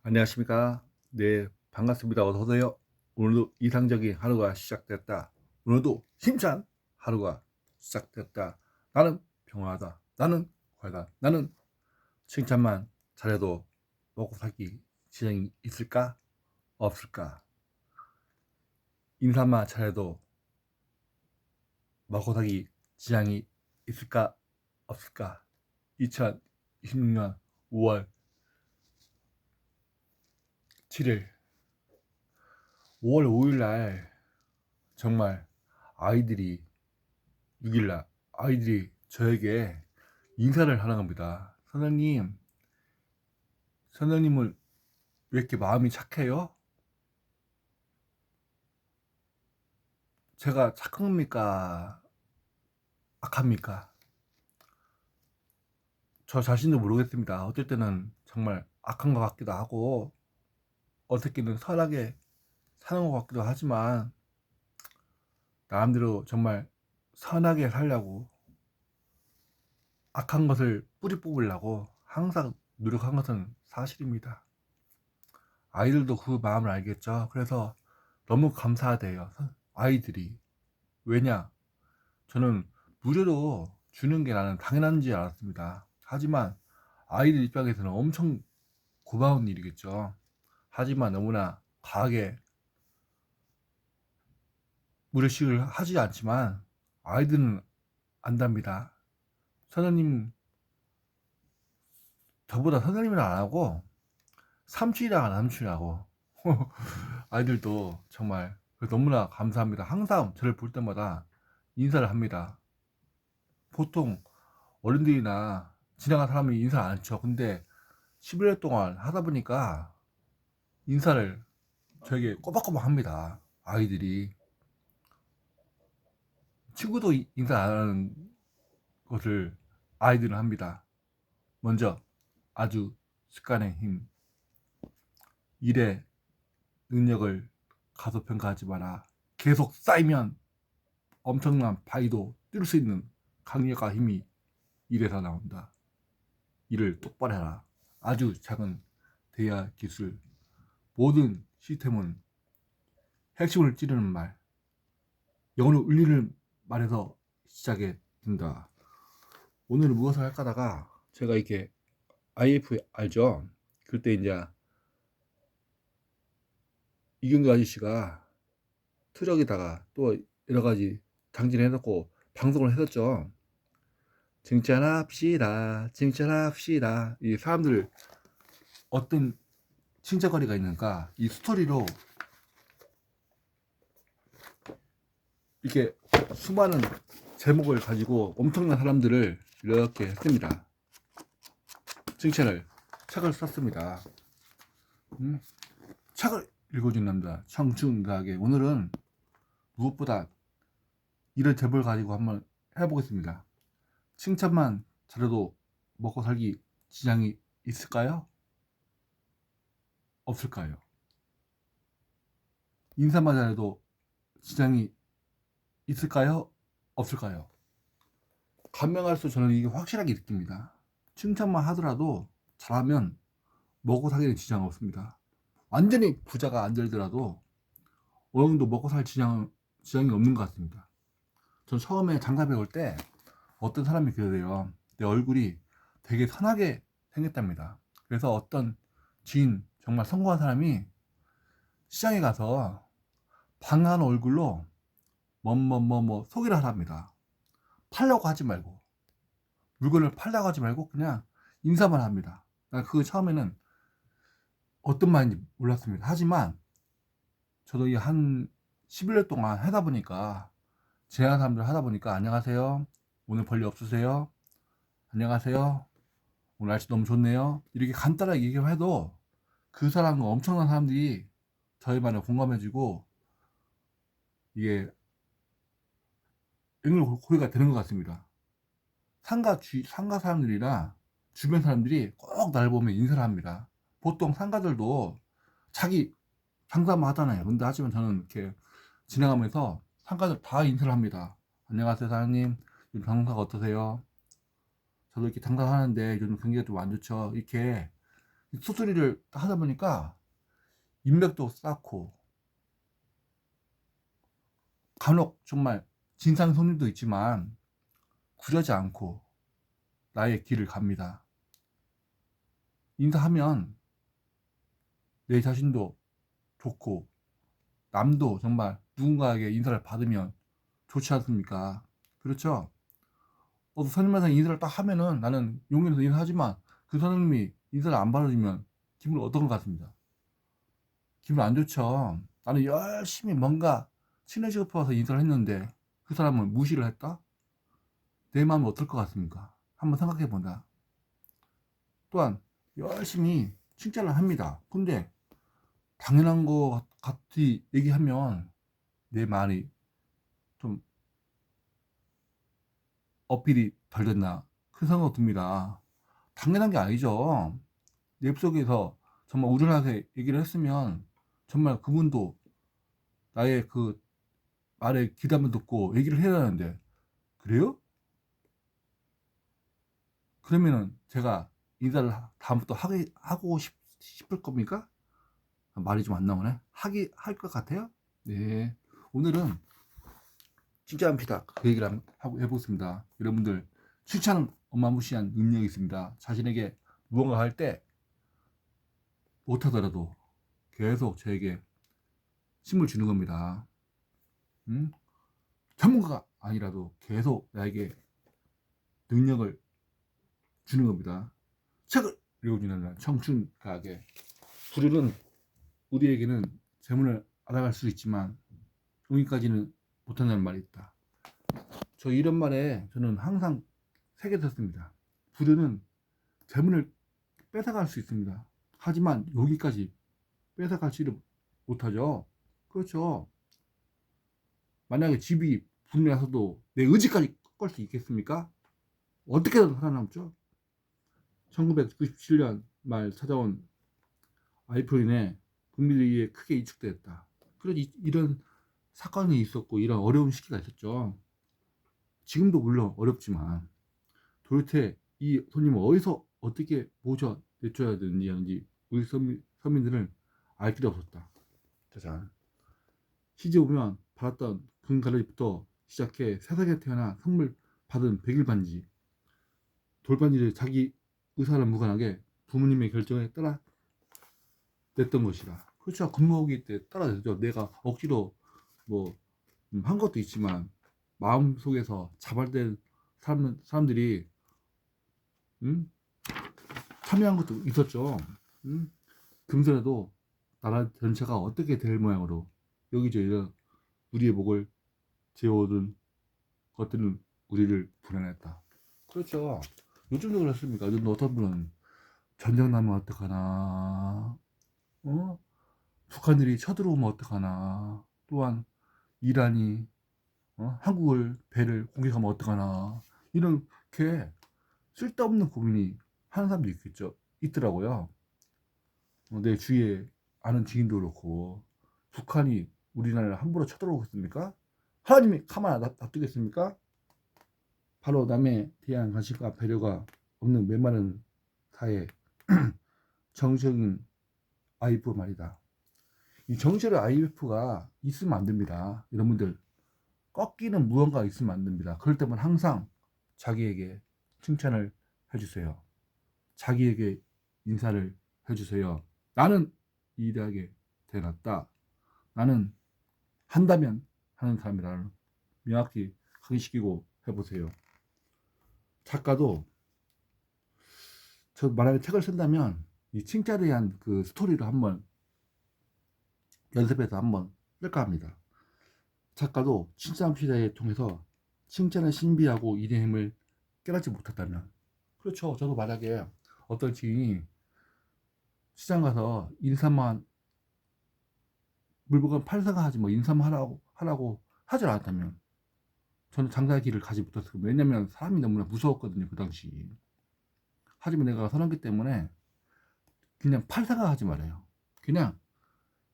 안녕하십니까. 네, 반갑습니다. 어서 오세요. 오늘도 이상적인 하루가 시작됐다. 오늘도 힘찬 하루가 시작됐다. 나는 평화하다. 나는 과하다. 나는 칭찬만 잘해도 먹고 살기 지장이 있을까? 없을까? 인사만 잘해도 먹고 살기 지장이 있을까? 없을까? 2026년 5월 7일, 5월 5일 날 정말 아이들이 6일날 아이들이 저에게 인사를 하는 겁니다. 선생님은 왜 이렇게 마음이 착해요? 제가 착합니까? 악합니까? 저 자신도 모르겠습니다. 어떨 때는 정말 악한 것 같기도 하고, 어떨 때는 선하게 사는 것 같기도 하지만, 나름대로 정말 선하게 살려고, 악한 것을 뿌리 뽑으려고 항상 노력한 것은 사실입니다. 아이들도 그 마음을 알겠죠. 그래서 너무 감사하대요. 아이들이. 왜냐? 저는 무료로 주는 게 나는 당연한 줄 알았습니다. 하지만 아이들 입장에서는 엄청 고마운 일이겠죠. 하지만 너무나 과하게 무료식을 하지 않지만 아이들은 안답니다. 선생님, 저보다 선생님을 안 하고 삼촌이랑 남촌이라고. 아이들도 정말 너무나 감사합니다. 항상 저를 볼 때마다 인사를 합니다. 보통 어른들이나 지나간 사람이 인사 안 쳐. 근데 11년 동안 하다 보니까 인사를 저에게 꼬박꼬박 합니다. 아이들이. 친구도 인사 안 하는 것을 아이들은 합니다. 먼저 아주 습관의 힘, 일의 능력을 가소평가하지 마라. 계속 쌓이면 엄청난 바위도 뚫을 수 있는 강력한 힘이 일에서 나온다. 일을 똑바로 해라. 아주 작은 대화 기술, 모든 시스템은 핵심을 찌르는 말, 영어로 울리는 말에서 시작이 된다. 오늘 무엇을 할까 하다가 제가 이렇게 IF 알죠? 그때 이제 이경규 아저씨가 트럭에다가 또 여러 가지 장치를 해놓고 방송을 했었죠. 칭찬합시다, 칭찬합시다. 이 사람들 어떤 칭찬거리가 있는가? 이 스토리로 이렇게 수많은 제목을 가지고 엄청난 사람들을 이렇게 했습니다. 칭찬을 책을 썼습니다. 책을 읽어준 남자 청춘가게. 오늘은 무엇보다 이런 제목을 가지고 한번 해보겠습니다. 칭찬만 잘해도 먹고 살기 지장이 있을까요? 없을까요? 인사만 잘해도 지장이 있을까요? 없을까요? 감명할수록 저는 이게 확실하게 느낍니다. 칭찬만 하더라도 잘하면 먹고 살기는 지장 없습니다. 완전히 부자가 안 되더라도 어느 정도 먹고 살 지장이 없는 것 같습니다. 전 처음에 장가 배울 때 어떤 사람이 그러대요. 내 얼굴이 되게 선하게 생겼답니다. 그래서 어떤 지인, 정말 성공한 사람이 시장에 가서 방한 얼굴로 뭐뭐뭐뭐 소개를 하랍니다. 팔려고 하지 말고, 물건을 팔려고 하지 말고 그냥 인사만 합니다. 난 그거 처음에는 어떤 말인지 몰랐습니다. 하지만 저도 이 한 11년 동안 하다 보니까, 제한 사람들 하다 보니까, 안녕하세요, 오늘 별일 없으세요, 안녕하세요, 오늘 날씨 너무 좋네요, 이렇게 간단하게 얘기해도 그 사람은 엄청난 사람들이 저희 말에 공감해주고 이게 연결고리가 되는 것 같습니다. 상가 사람들이나 주변 사람들이 꼭 나를 보면 인사를 합니다. 보통 상가들도 자기 상사만 하잖아요. 근데 하지만 저는 이렇게 지나가면서 상가들 다 인사를 합니다. 안녕하세요, 사장님. 요즘 장사가 어떠세요? 저도 이렇게 장사하는데 요즘 경기가 좀 안 좋죠. 이렇게 수술을 하다 보니까 인맥도 쌓고 간혹 정말 진상 손님도 있지만 구려지 않고 나의 길을 갑니다. 인사하면 내 자신도 좋고 남도 정말 누군가에게 인사를 받으면 좋지 않습니까? 그렇죠? 선생님한테 인사를 딱 하면은 나는 용기내서 인사하지만 그 선생님이 인사를 안 받아주면 기분 어떤 것 같습니다. 기분 안 좋죠. 나는 열심히 뭔가 친해지고 싶어서 인사를 했는데 그 사람은 무시를 했다? 내 마음이 어떨 것 같습니까? 한번 생각해 본다. 또한 열심히 칭찬을 합니다. 근데 당연한 거 같이 얘기하면 내 말이 좀 어필이 덜 됐나 그 생각 듭니다. 당연한 게 아니죠. 내 입속에서 정말 우러나게 얘기를 했으면 정말 그분도 나의 그 말에 귀담을 듣고 얘기를 해야 하는데 그래요? 그러면은 제가 인사를 다음부터 하고 싶을 겁니까? 말이 좀 안 나오네. 할 것 같아요? 네. 오늘은 진짜 합니다. 그 얘기를 하고 해보겠습니다. 여러분들, 칭찬은 어마무시한 능력이 있습니다. 자신에게 무언가 할 때 못하더라도 계속 저에게 힘을 주는 겁니다. 전문가가 아니라도 계속 나에게 능력을 주는 겁니다. 책을 읽어주는 청춘가게. 불효는 우리에게는 재문을 알아갈 수 있지만 여기까지는 못한다는 말이 있다. 저 이런 말에 저는 항상 새겨졌습니다. 불효는 재문을 뺏어갈 수 있습니다. 하지만 여기까지 뺏어가지를 못하죠. 그렇죠. 만약에 집이 불이 나서도 내 의지까지 꺾을 수 있겠습니까? 어떻게든 살아남죠. 1997년 말 찾아온 아이폰에 국민들이 크게 위축되었다. 그런 이런 사건이 있었고 이런 어려운 시기가 있었죠. 지금도 물론 어렵지만 도대체 이 손님을 어디서 어떻게 모셔 내줘야 되는지 우리 서민들은 알 길이 없었다. 짜잔. 시집 오면 받았던 금가루부터 시작해 세상에 태어나 선물 받은 백일 반지, 돌반지를 자기 의사를 무관하게 부모님의 결정에 따라 냈던 것이라. 그렇죠. 금모기 때 따라 냈죠. 내가 억지로 뭐 한 것도 있지만 마음속에서 자발된 사람들이 참여한 것도 있었죠. 금전에도 나라 전체가 어떻게 될 모양으로 여기저기 우리의 목을 재워오던 것들은 우리를 불안했다. 그렇죠. 요즘도 그렇습니까? 요즘 어떤 분은 전쟁 나면 어떡하나, 북한들이 쳐들어오면 어떡하나, 또한 이란이 한국을 배를 공격하면 어떡하나, 이렇게 쓸데없는 고민이 하는 사람도 있더라고요. 내 주위에 아는 지인도 그렇고, 북한이 우리나라를 함부로 쳐들어오겠습니까? 하나님이 가만 놔두겠습니까? 바로 남에 대한 관심과 배려가 없는 메마른 사회 정적인 IF 말이다. 이 정신의 IF가 있으면 안 됩니다. 여러분들 꺾이는 무언가 있으면 안 됩니다. 그럴 때면 항상 자기에게 칭찬을 해주세요. 자기에게 인사를 해주세요. 나는 이대하게 태어났다. 나는 한다면 하는 사람이라는 명확히 각인시키고 해보세요. 작가도 저 만약에 책을 쓴다면 이 칭찬에 대한 그 스토리를 한번 연습해서 한번 쓸까 합니다. 작가도 칭찬 시대에 통해서 칭찬의 신비하고 이의 힘을 깨닫지 못했다면 그렇죠. 저도 만약에 어떤 지인이 시장 가서 인사만 물건 팔사가 하지 뭐 인사만 하라고 하질 않았다면 저는 장사의 길을 가지 못했을 거예요. 왜냐면 사람이 너무나 무서웠거든요 그 당시. 하지만 내가 선하기 때문에 그냥 팔사가 하지 말아요. 그냥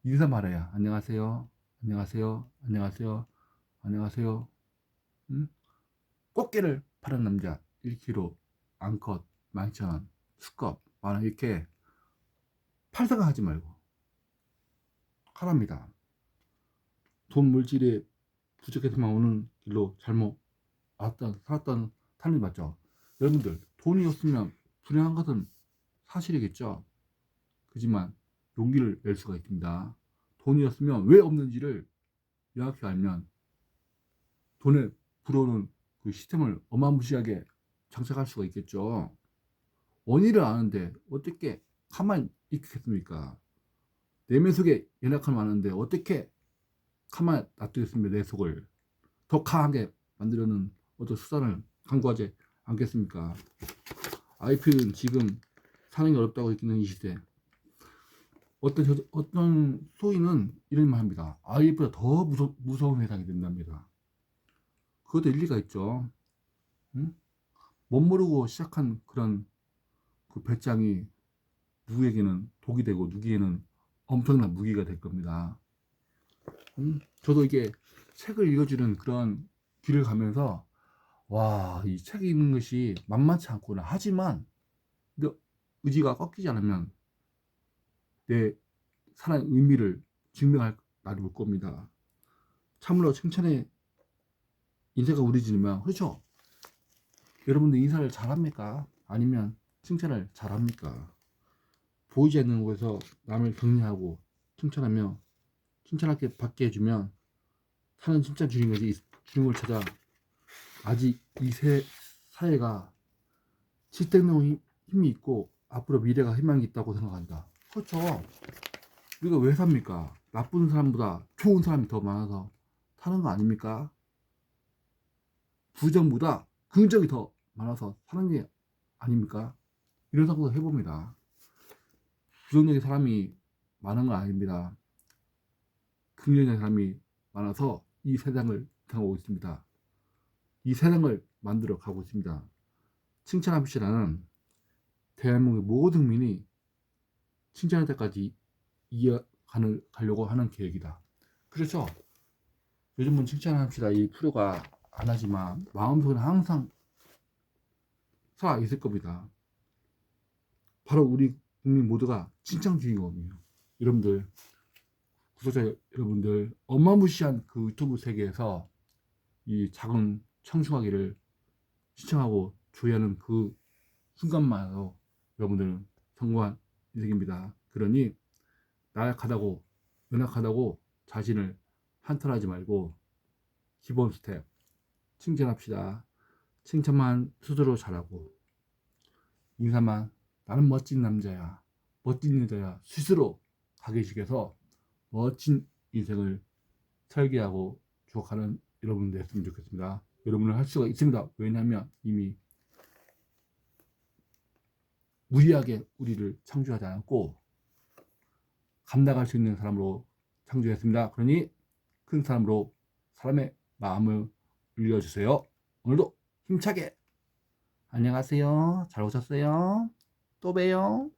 인사 말해야 안녕하세요, 안녕하세요, 안녕하세요, 안녕하세요. 꽃게를 파는 남자 1kg 암컷 12,000원 수컷 만원 이렇게 팔 생각하지 말고 하랍니다. 돈 물질에 부족해서만 오는 길로 잘못 살았던 타는 맞죠? 여러분들, 돈이 없으면 불행한 것은 사실이겠죠. 그지만 용기를 낼 수가 있습니다. 돈이 없으면 왜 없는지를 명확히 알면 돈에 불어오는 그 시스템을 어마무시하게 장착할 수가 있겠죠. 원인을 아는데 어떻게 가만히 있겠습니까? 내면 속에 연약함을 아는데 어떻게 가만히 놔두겠습니까? 내 속을 더 강하게 만들려는 어떤 수단을 강구하지 않겠습니까? IP는 지금 사는 게 어렵다고 느끼는 이 시대, 어떤 소위는 이런 말 합니다. IP보다 더 무서운 세상이 된답니다. 그것도 일리가 있죠. 응? 못 모르고 시작한 그런 그 배짱이 누구에게는 독이 되고 누구에게는 엄청난 무기가 될 겁니다. 저도 이게 책을 읽어주는 그런 길을 가면서 와, 이 책 읽는 것이 만만치 않구나. 하지만 내 의지가 꺾이지 않으면 내 살아의 의미를 증명할 날이 올 겁니다. 참으로 칭찬에 인사가 우리지만 그렇죠? 여러분들 인사를 잘합니까? 아니면 칭찬을 잘합니까? 보이지 않는 곳에서 남을 격려하고 칭찬하며 칭찬할 게 받게 해주면 사는 진짜 주인공이 주인공을 찾아 아직 이 사회가 지탱용 힘이 있고 앞으로 미래가 희망이 있다고 생각한다. 그렇죠. 우리가 왜 삽니까? 나쁜 사람보다 좋은 사람이 더 많아서 사는 거 아닙니까? 부정보다 긍정이 더 많아서 사는 게 아닙니까? 이런 생각도 해봅니다. 부정적인 사람이 많은 건 아닙니다. 긍정적인 사람이 많아서 이 세상을 이끌어가고 있습니다. 이 세상을 만들어 가고 있습니다. 칭찬합시다는 대한민국의 모든 국민이 칭찬할 때까지 가려고 하는 계획이다. 그렇죠? 요즘은 칭찬합시다 이 프로가 안 하지만 마음속에는 항상 살아 있을 겁니다. 바로 우리 국민 모두가 칭찬 주인공이에요. 여러분들, 구독자 여러분들, 어마무시한 그 유튜브 세계에서 이 작은 청중하기를 시청하고 조회하는 그 순간만으로 여러분들은 성공한 인생입니다. 그러니 나약하다고 연약하다고 자신을 한탄하지 말고 기본 스텝 칭찬합시다. 칭찬만 스스로 잘하고 인사만 나는 멋진 남자야, 멋진 여자야 스스로 가게식에서 멋진 인생을 설계하고 주어가는 여러분들 됐으면 좋겠습니다. 여러분은 할 수가 있습니다. 왜냐하면 이미 무리하게 우리를 창조하지 않았고 감당할 수 있는 사람으로 창조했습니다. 그러니 큰 사람으로 사람의 마음을 울려주세요. 오늘도 힘차게 안녕하세요. 잘 오셨어요. 또 봬요.